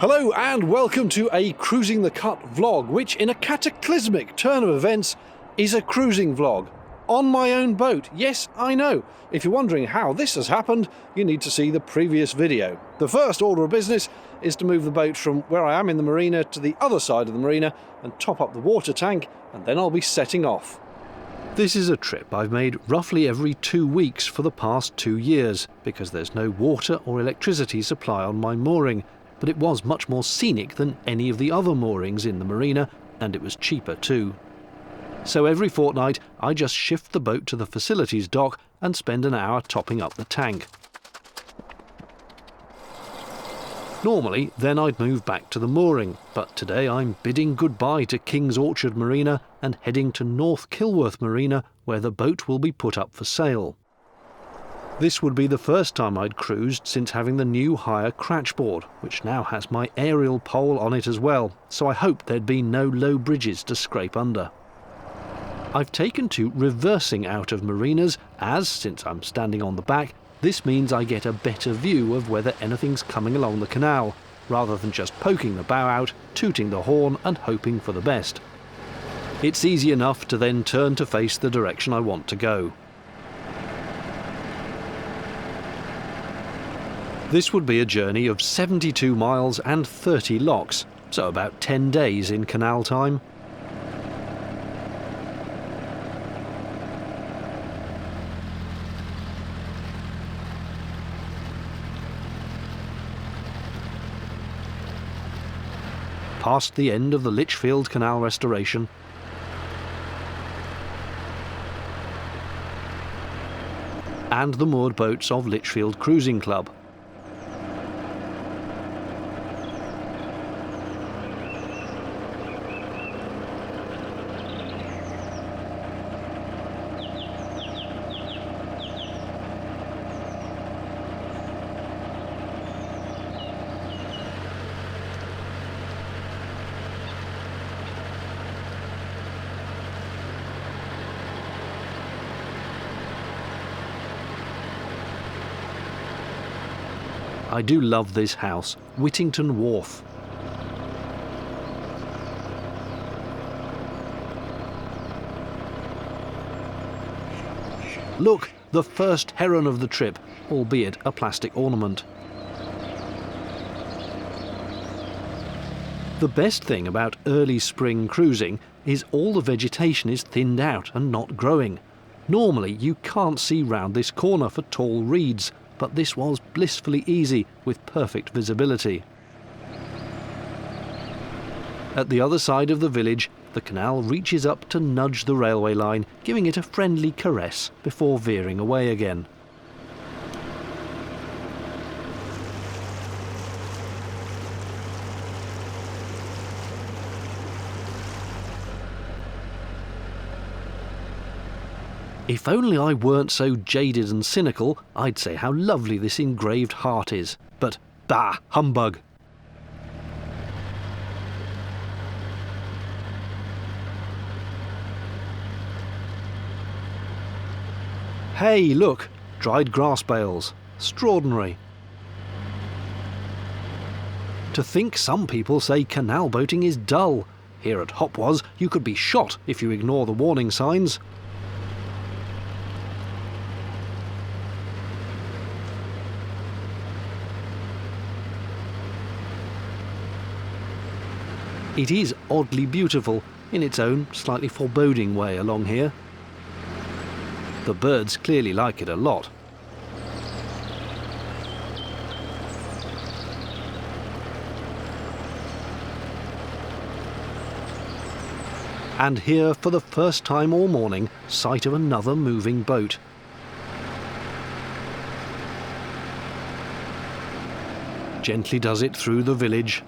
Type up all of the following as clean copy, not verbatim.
Hello and welcome to a Cruising the Cut vlog, which in a cataclysmic turn of events is a cruising vlog. On my own boat. Yes, I know. If you're wondering how this has happened, you need to see the previous video. The first order of business is to move the boat from where I am in the marina to the other side of the marina and top up the water tank, and then I'll be setting off. This is a trip I've made roughly every 2 weeks for the past 2 years, because there's no water or electricity supply on my mooring, but it was much more scenic than any of the other moorings in the marina, and it was cheaper too. So every fortnight I just shift the boat to the facilities dock and spend an hour topping up the tank. Normally, then I'd move back to the mooring, but today I'm bidding goodbye to King's Orchard Marina and heading to North Kilworth Marina, where the boat will be put up for sale. This would be the first time I'd cruised since having the new hire cratchboard, which now has my aerial pole on it as well, so I hoped there'd be no low bridges to scrape under. I've taken to reversing out of marinas as, since I'm standing on the back, this means I get a better view of whether anything's coming along the canal, rather than just poking the bow out, tooting the horn and hoping for the best. It's easy enough to then turn to face the direction I want to go. This would be a journey of 72 miles and 30 locks, so about 10 days in canal time. Past the end of the Lichfield Canal restoration, and the moored boats of Lichfield Cruising Club. I do love this house, Whittington Wharf. Look, the first heron of the trip, albeit a plastic ornament. The best thing about early spring cruising is all the vegetation is thinned out and not growing. Normally you can't see round this corner for tall reeds, but this was blissfully easy with perfect visibility. At the other side of the village, the canal reaches up to nudge the railway line, giving it a friendly caress before veering away again. If only I weren't so jaded and cynical, I'd say how lovely this engraved heart is. But, bah, humbug. Hey, look, dried grass bales. Extraordinary. To think some people say canal boating is dull. Here at Hopwas, you could be shot if you ignore the warning signs. It is oddly beautiful, in its own slightly foreboding way along here. The birds clearly like it a lot. And here, for the first time all morning, sight of another moving boat. Gently does it through the village.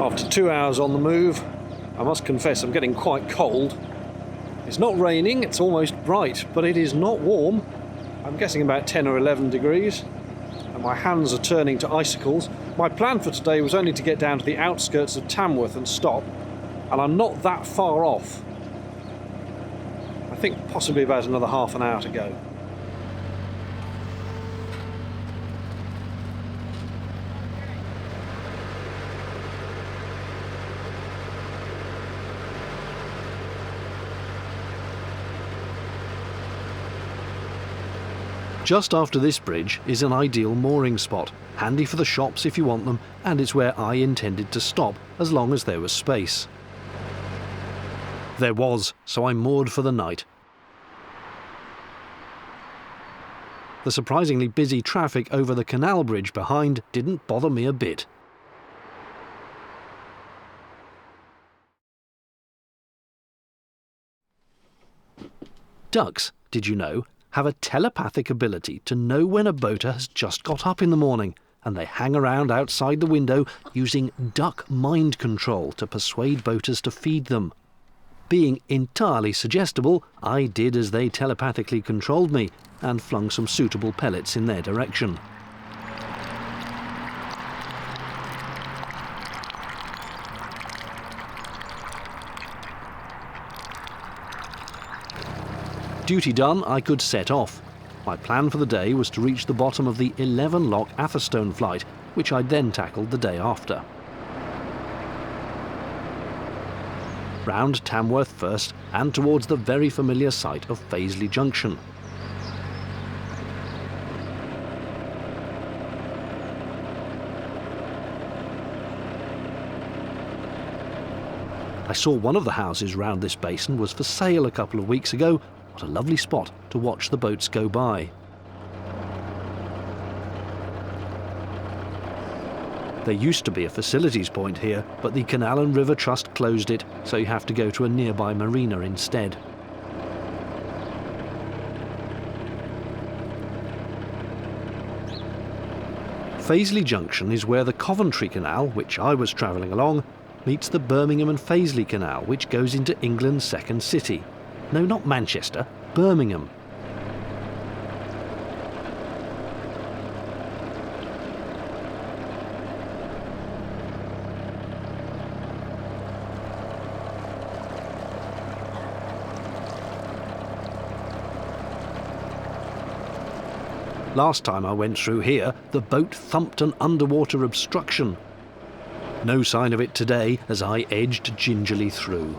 After 2 hours on the move, I must confess I'm getting quite cold. It's not raining, it's almost bright, but it is not warm. I'm guessing about 10 or 11 degrees, and my hands are turning to icicles. My plan for today was only to get down to the outskirts of Tamworth and stop, and I'm not that far off. I think possibly about another half an hour to go. Just after this bridge is an ideal mooring spot, handy for the shops if you want them, and it's where I intended to stop as long as there was space. There was, so I moored for the night. The surprisingly busy traffic over the canal bridge behind didn't bother me a bit. Ducks, did you know, have a telepathic ability to know when a boater has just got up in the morning, and they hang around outside the window using duck mind control to persuade boaters to feed them. Being entirely suggestible, I did as they telepathically controlled me and flung some suitable pellets in their direction. Duty done, I could set off. My plan for the day was to reach the bottom of the 11-lock Atherstone flight, which I'd then tackled the day after. Round Tamworth first, and towards the very familiar site of Fazeley Junction. I saw one of the houses round this basin was for sale a couple of weeks ago. What a lovely spot to watch the boats go by. There used to be a facilities point here, but the Canal and River Trust closed it, so you have to go to a nearby marina instead. Fazeley Junction is where the Coventry Canal, which I was travelling along, meets the Birmingham and Fazeley Canal, which goes into England's second city. No, not Manchester, Birmingham. Last time I went through here, the boat thumped an underwater obstruction. No sign of it today as I edged gingerly through.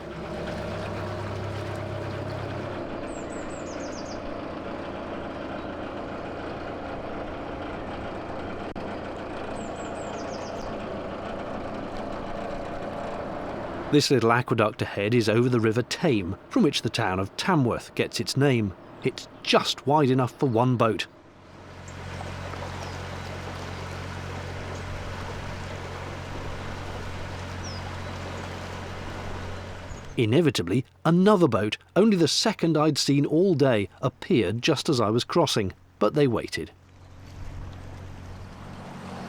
This little aqueduct ahead is over the River Tame, from which the town of Tamworth gets its name. It's just wide enough for one boat. Inevitably, another boat, only the second I'd seen all day, appeared just as I was crossing, but they waited.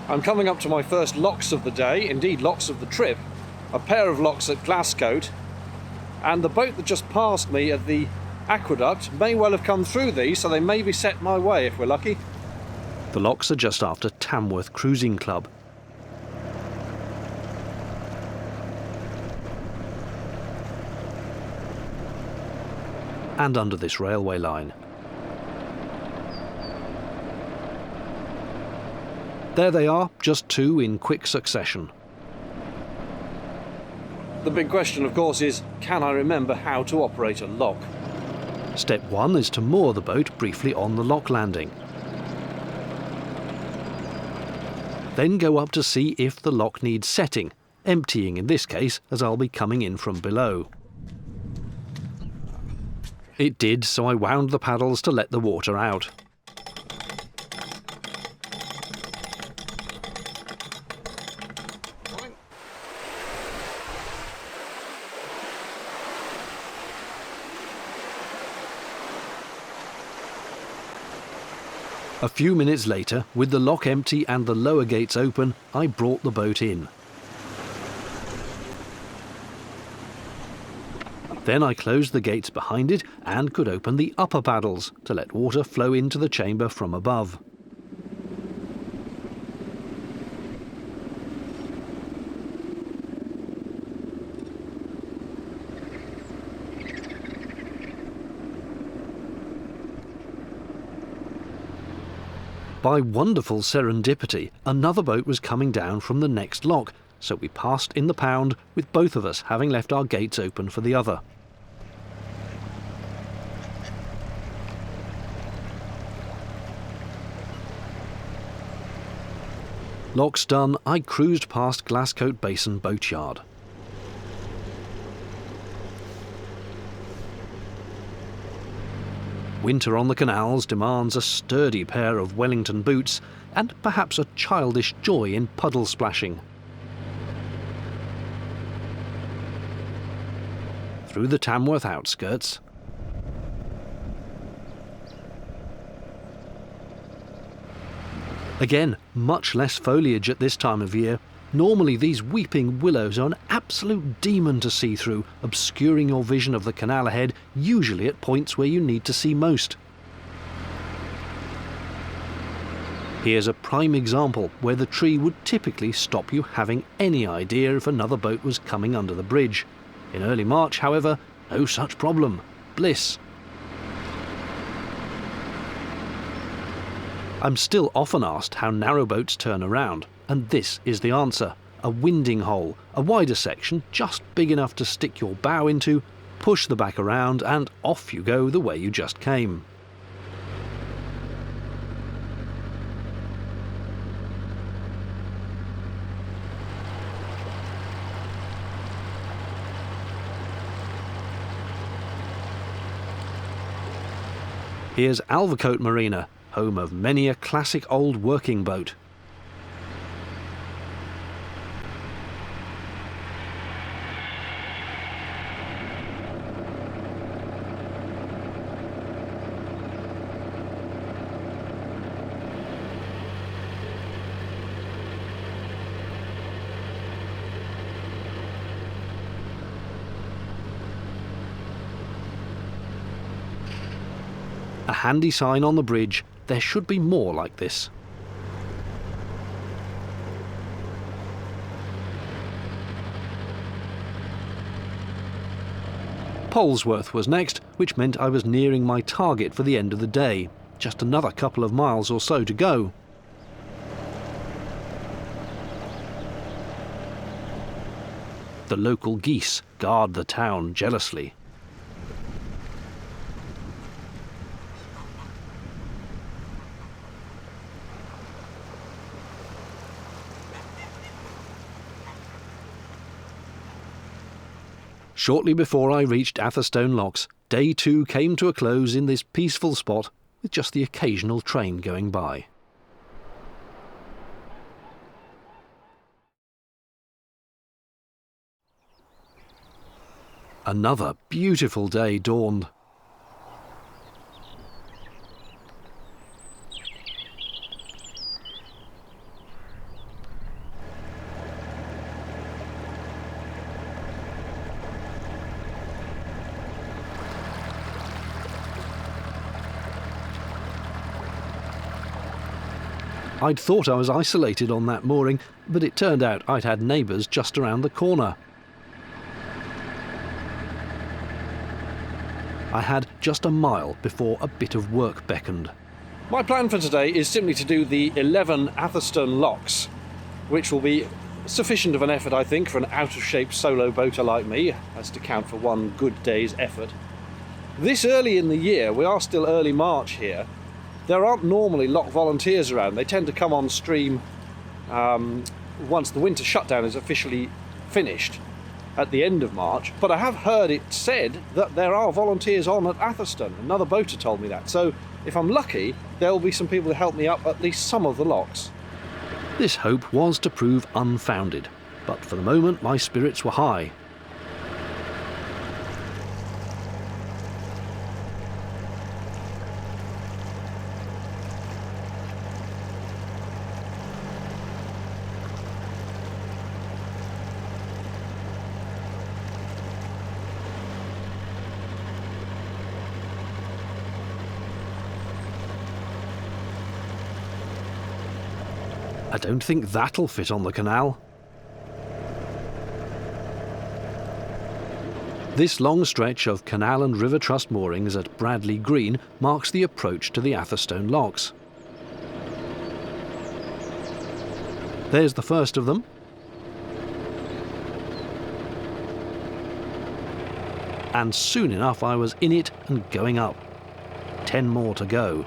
I'm coming up to my first locks of the day, indeed locks of the trip. A pair of locks at Glascote, and the boat that just passed me at the aqueduct may well have come through these, so they may be set my way if we're lucky. The locks are just after Tamworth Cruising Club. And under this railway line. There they are, just two in quick succession. The big question, of course, is, can I remember how to operate a lock? Step one is to moor the boat briefly on the lock landing. Then go up to see if the lock needs setting, emptying in this case, as I'll be coming in from below. It did, so I wound the paddles to let the water out. A few minutes later, with the lock empty and the lower gates open, I brought the boat in. Then I closed the gates behind it and could open the upper paddles to let water flow into the chamber from above. By wonderful serendipity, another boat was coming down from the next lock, so we passed in the pound, with both of us having left our gates open for the other. Locks done, I cruised past Glascote Basin Boatyard. Winter on the canals demands a sturdy pair of Wellington boots and perhaps a childish joy in puddle splashing. Through the Tamworth outskirts, again, much less foliage at this time of year. Normally these weeping willows are an absolute demon to see through, obscuring your vision of the canal ahead, usually at points where you need to see most. Here's a prime example where the tree would typically stop you having any idea if another boat was coming under the bridge. In early March, however, no such problem. Bliss. I'm still often asked how narrowboats turn around, and this is the answer. A winding hole, a wider section just big enough to stick your bow into, push the back around, and off you go the way you just came. Here's Alvercote Marina, home of many a classic old working boat. A handy sign on the bridge, there should be more like this. Polesworth was next, which meant I was nearing my target for the end of the day. Just another couple of miles or so to go. The local geese guard the town jealously. Shortly before I reached Atherstone Locks, day 2 came to a close in this peaceful spot with just the occasional train going by. Another beautiful day dawned. I'd thought I was isolated on that mooring, but it turned out I'd had neighbours just around the corner. I had just a mile before a bit of work beckoned. My plan for today is simply to do the 11 Atherstone Locks, which will be sufficient of an effort, I think, for an out-of-shape solo boater like me, as to count for one good day's effort. This early in the year, we are still early March here, there aren't normally lock volunteers around. They tend to come on stream once the winter shutdown is officially finished at the end of March. But I have heard it said that there are volunteers on at Atherstone. Another boater told me that. So if I'm lucky, there will be some people to help me up at least some of the locks. This hope was to prove unfounded, but for the moment my spirits were high. I don't think that'll fit on the canal. This long stretch of Canal and River Trust moorings at Bradley Green marks the approach to the Atherstone Locks. There's the first of them. And soon enough I was in it and going up. 10 more to go.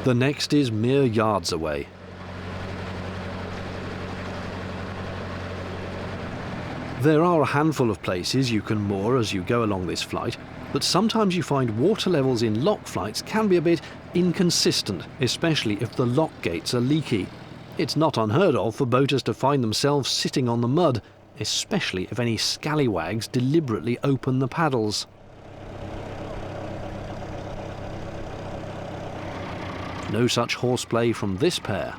The next is mere yards away. There are a handful of places you can moor as you go along this flight, but sometimes you find water levels in lock flights can be a bit inconsistent, especially if the lock gates are leaky. It's not unheard of for boaters to find themselves sitting on the mud, especially if any scallywags deliberately open the paddles. No such horseplay from this pair.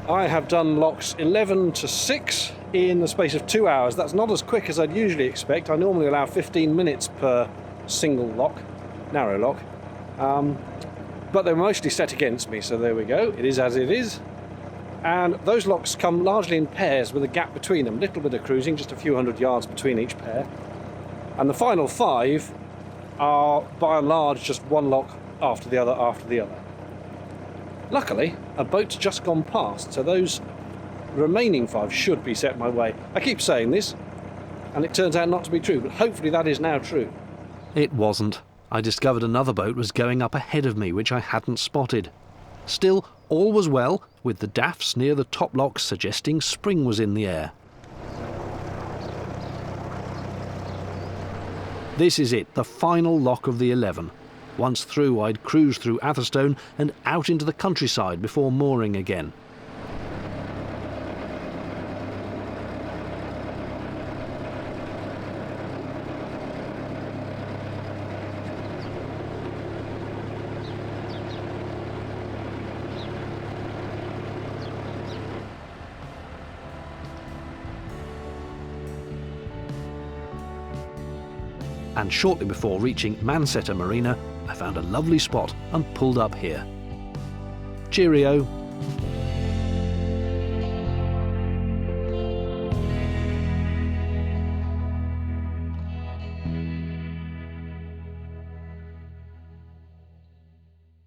I have done locks 11 to 6 in the space of 2 hours. That's not as quick as I'd usually expect. I normally allow 15 minutes per single lock, narrow lock. But they're mostly set against me, so there we go. It is as it is. And those locks come largely in pairs with a gap between them. Little bit of cruising, just a few hundred yards between each pair. And the final 5 are, by and large, just one lock after the other after the other. Luckily, a boat's just gone past, so those remaining 5 should be set my way. I keep saying this, and it turns out not to be true, but hopefully that is now true. It wasn't. I discovered another boat was going up ahead of me, which I hadn't spotted. Still, all was well, with the daffs near the top locks suggesting spring was in the air. This is it, the final lock of the 11. Once through, I'd cruise through Atherstone and out into the countryside before mooring again. And shortly before reaching Mansetter Marina, I found a lovely spot and pulled up here. Cheerio.